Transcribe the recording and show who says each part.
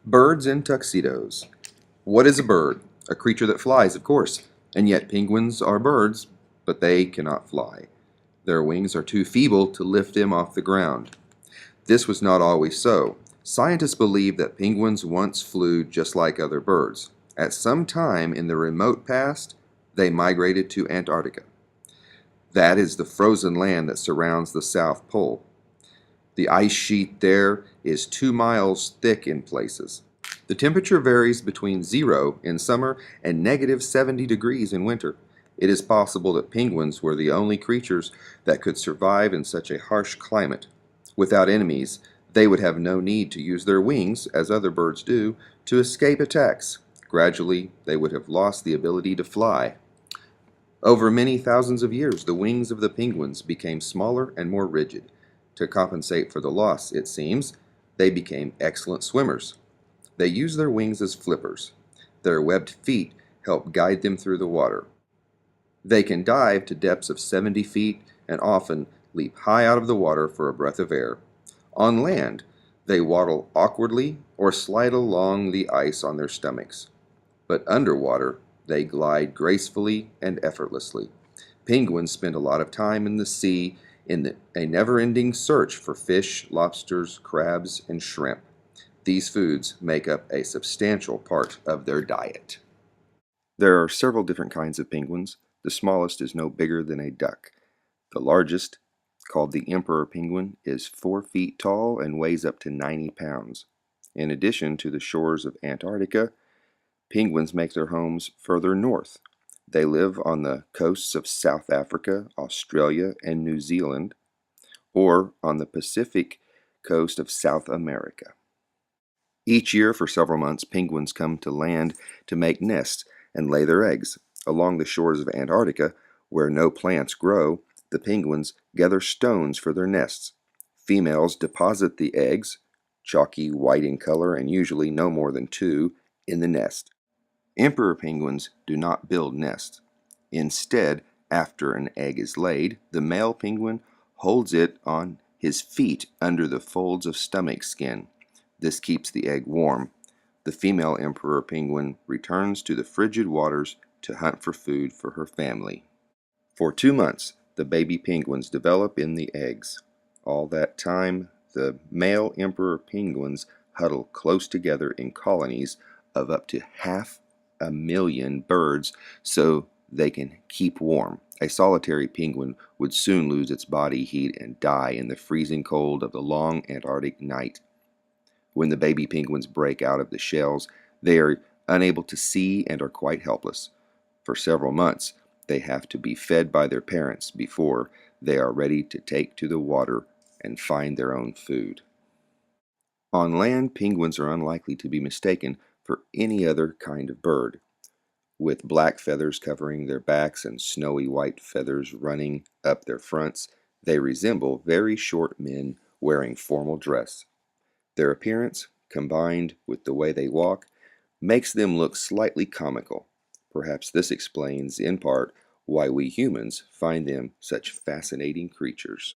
Speaker 1: Birds in tuxedos. What is a bird? A creature that flies, of course. And yet penguins are birds, but they cannot fly. Their wings are too feeble to lift them off the ground. This was not always so. Scientists believe that penguins once flew just like other birds. At some time in the remote past, they migrated to Antarctica. That is the frozen land that surrounds the South Pole. The ice sheet there is 2 miles thick in places. The temperature varies between 0 in summer and negative 70 degrees in winter. It is possible that penguins were the only creatures that could survive in such a harsh climate. Without enemies, they would have no need to use their wings, as other birds do, to escape attacks. Gradually, they would have lost the ability to fly. Over many thousands of years, the wings of the penguins became smaller and more rigid. To compensate for the loss, it seems, they became excellent swimmers. They use their wings as flippers. Their webbed feet help guide them through the water. They can dive to depths of 70 feet and often leap high out of the water for a breath of air. On land, they waddle awkwardly or slide along the ice on their stomachs. But underwater, they glide gracefully and effortlessly. Penguins spend a lot of time in the sea in a never-ending search for fish, lobsters, crabs, and shrimp. These foods make up a substantial part of their diet. There are several different kinds of penguins. The smallest is no bigger than a duck. The largest, called the emperor penguin, is 4 feet tall and weighs up to 90 pounds. In addition to the shores of Antarctica, penguins make their homes further north. They live on the coasts of South Africa, Australia, and New Zealand, or on the Pacific coast of South America. Each year for several months, penguins come to land to make nests and lay their eggs. Along the shores of Antarctica, where no plants grow, the penguins gather stones for their nests. Females deposit the eggs, chalky white in color and usually no more than 2, in the nest. Emperor penguins do not build nests. Instead, after an egg is laid, the male penguin holds it on his feet under the folds of stomach skin. This keeps the egg warm. The female emperor penguin returns to the frigid waters to hunt for food for her family. For 2 months, the baby penguins develop in the eggs. All that time, the male emperor penguins huddle close together in colonies of up to 500,000 birds so they can keep warm. A solitary penguin would soon lose its body heat and die in the freezing cold of the long Antarctic night. When the baby penguins break out of the shells, they are unable to see and are quite helpless. For several months, they have to be fed by their parents before they are ready to take to the water and find their own food. On land, penguins are unlikely to be mistaken for any other kind of bird. With black feathers covering their backs and snowy white feathers running up their fronts, they resemble very short men wearing formal dress. Their appearance, combined with the way they walk, makes them look slightly comical. Perhaps this explains, in part, why we humans find them such fascinating creatures.